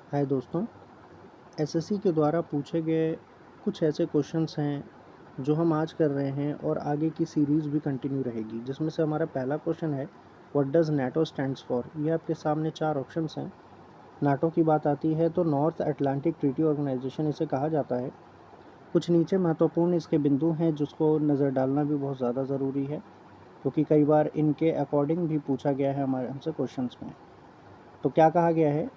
हाय दोस्तों। एसएससी के द्वारा पूछे गए कुछ ऐसे क्वेश्चंस हैं जो हम आज कर रहे हैं और आगे की सीरीज़ भी कंटिन्यू रहेगी, जिसमें से हमारा पहला क्वेश्चन है what does NATO stands for. ये आपके सामने चार ऑप्शंस हैं। नाटो की बात आती है तो नॉर्थ अटलांटिक ट्रीटी ऑर्गेनाइजेशन इसे कहा जाता है। कुछ नीचे महत्वपूर्ण इसके बिंदु हैं जिसको नज़र डालना भी बहुत ज़्यादा ज़रूरी है, क्योंकि कई बार इनके अकॉर्डिंग भी पूछा गया है हमारे हमसे क्वेश्चंस में। तो क्या कहा गया है,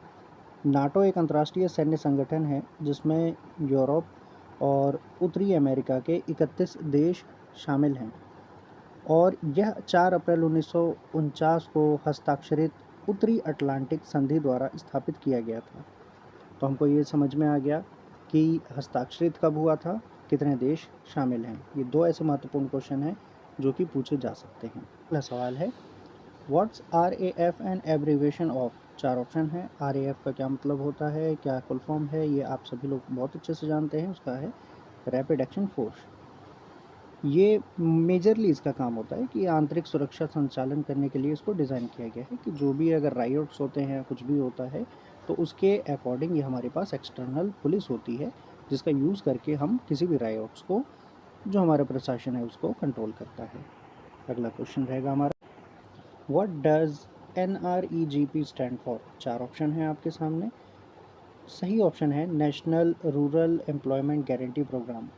नाटो एक अंतर्राष्ट्रीय सैन्य संगठन है जिसमें यूरोप और उत्तरी अमेरिका के 31 देश शामिल हैं और यह 4 अप्रैल 1949 को हस्ताक्षरित उत्तरी अटलांटिक संधि द्वारा स्थापित किया गया था। तो हमको ये समझ में आ गया कि हस्ताक्षरित कब हुआ था, कितने देश शामिल हैं। ये दो ऐसे महत्वपूर्ण क्वेश्चन हैं जो कि पूछे जा सकते हैं। अगला सवाल है what's RAF and abbreviation of. चार ऑप्शन है। RAF का क्या मतलब होता है, क्या फुल फॉर्म है, ये आप सभी लोग बहुत अच्छे से जानते हैं। उसका है रैपिड एक्शन फोर्स। ये मेजरली इसका काम होता है कि आंतरिक सुरक्षा संचालन करने के लिए इसको डिज़ाइन किया गया है कि जो भी अगर राइट्स होते हैं, कुछ भी होता है, तो उसके अकॉर्डिंग ये हमारे पास एक्सटर्नल पुलिस होती है जिसका यूज़ करके हम किसी भी राइट्स को, जो हमारा प्रशासन है, उसको कंट्रोल करता है। अगला क्वेश्चन रहेगा हमारा what does NREGP stand for. चार ऑप्शन हैं आपके सामने। सही ऑप्शन है national rural employment guarantee programme.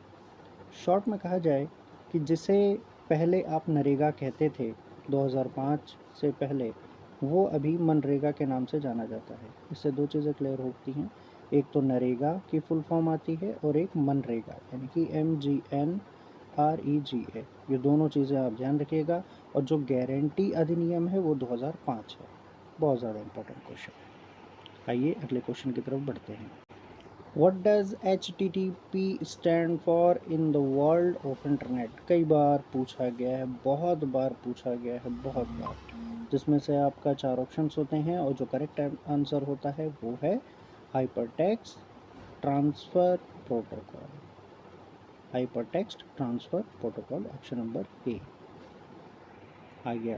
Short में कहा जाए कि जिसे पहले आप नरेगा कहते थे 2005 से पहले, वो अभी मनरेगा के नाम से जाना जाता है। इससे दो चीज़ें क्लियर होती हैं, एक तो नरेगा की फुल फॉर्म आती है और एक मनरेगा यानी कि MGNREGA। ये दोनों चीज़ें आप ध्यान रखिएगा। और जो गारंटी अधिनियम है वो 2005 है। बहुत ज़्यादा इंपॉर्टेंट क्वेश्चन है। आइए अगले क्वेश्चन की तरफ बढ़ते हैं। What does HTTP stand for in the world of internet। कई बार पूछा गया है, बहुत बार पूछा गया है, बहुत बार, जिसमें से आपका चार ऑप्शंस होते हैं और जो करेक्ट आंसर होता है वो है hypertext transfer protocol. Hypertext transfer protocol, option number A. आगे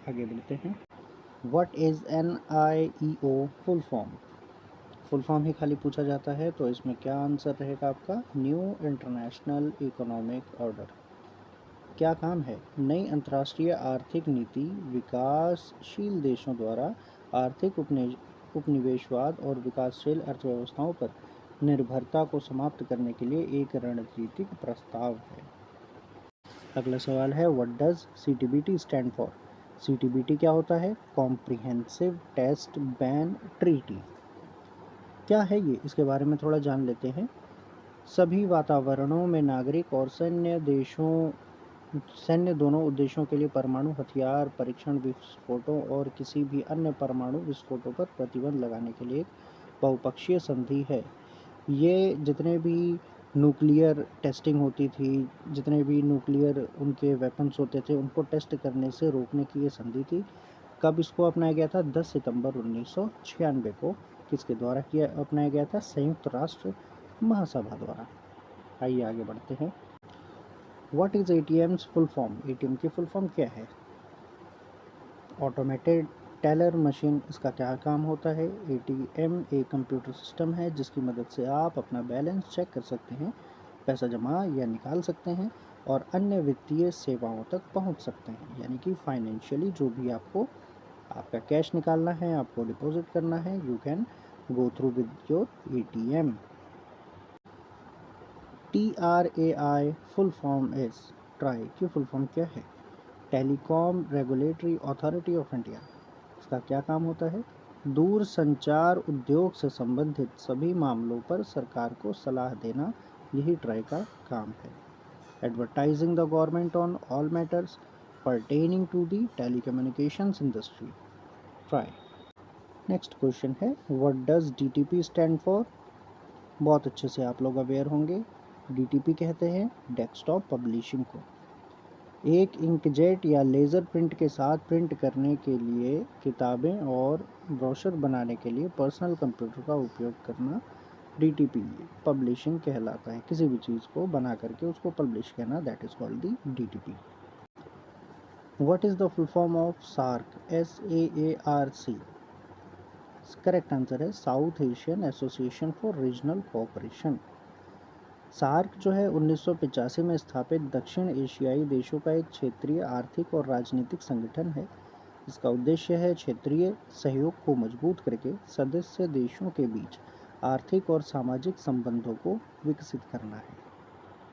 आगे बढ़ते हैं। What is NIEO full form. Full form ही खाली पूछा जाता है, तो इसमें क्या आंसर रहेगा आपका, न्यू इंटरनेशनल इकोनॉमिक ऑर्डर। क्या काम है, नई अंतर्राष्ट्रीय आर्थिक नीति विकासशील देशों द्वारा आर्थिक उपनिवेशवाद और विकासशील अर्थव्यवस्थाओं पर निर्भरता को समाप्त करने के लिए एक रणनीतिक प्रस्ताव है। अगला सवाल है what does CTBT stand for. CTBT क्या होता है, कॉम्प्रिहेंसिव टेस्ट बैन ट्रीटी। क्या है ये, इसके बारे में थोड़ा जान लेते हैं। सभी वातावरणों में नागरिक और सैन्य दोनों उद्देश्यों के लिए परमाणु हथियार परीक्षण, विस्फोटों और किसी भी अन्य परमाणु विस्फोटों पर प्रतिबंध लगाने के लिए एक बहुपक्षीय संधि है। ये जितने भी न्यूक्लियर टेस्टिंग होती थी, जितने भी न्यूक्लियर उनके वेपन्स होते थे, उनको टेस्ट करने से रोकने की ये संधि थी। कब इसको अपनाया गया था, 10 सितंबर 1996 को। किसके द्वारा किया अपनाया गया था, संयुक्त राष्ट्र महासभा द्वारा। आइए आगे बढ़ते हैं। What is ATM's full form. ATM की फुल फॉर्म क्या है, ऑटोमेटेड टेलर मशीन। इसका क्या काम होता है, ATM एक कंप्यूटर सिस्टम है जिसकी मदद से आप अपना बैलेंस चेक कर सकते हैं, पैसा जमा या निकाल सकते हैं और अन्य वित्तीय सेवाओं तक पहुंच सकते हैं। यानी कि फाइनेंशियली जो भी आपको आपका कैश निकालना है, आपको डिपॉजिट करना है, you can go through with your ATM। TRAI full form is. Try की फुल फॉर्म क्या है, telecom regulatory authority of India. इसका क्या काम होता है, दूर संचार उद्योग से संबंधित सभी मामलों पर सरकार को सलाह देना, यही ट्राई का काम है। Advertising the government on all matters pertaining to the telecommunications industry। TRAI. Next question है what does DTP stand for. बहुत अच्छे से आप लोग अवेयर होंगे, DTP कहते हैं डेस्कटॉप पब्लिशिंग को। एक इंकजेट या लेज़र प्रिंट के साथ प्रिंट करने के लिए किताबें और ब्रोशर बनाने के लिए पर्सनल कंप्यूटर का उपयोग करना DTP पब्लिशिंग कहलाता है। किसी भी चीज़ को बना करके उसको पब्लिश करना, that is called the DTP। What is the full form of SAARC। SAARC। Correct answer है South Asian Association for Regional Cooperation. SAARC जो है 1985 में स्थापित दक्षिण एशियाई देशों का एक क्षेत्रीय आर्थिक और राजनीतिक संगठन है। इसका उद्देश्य है क्षेत्रीय सहयोग को मजबूत करके सदस्य देशों के बीच आर्थिक और सामाजिक संबंधों को विकसित करना है।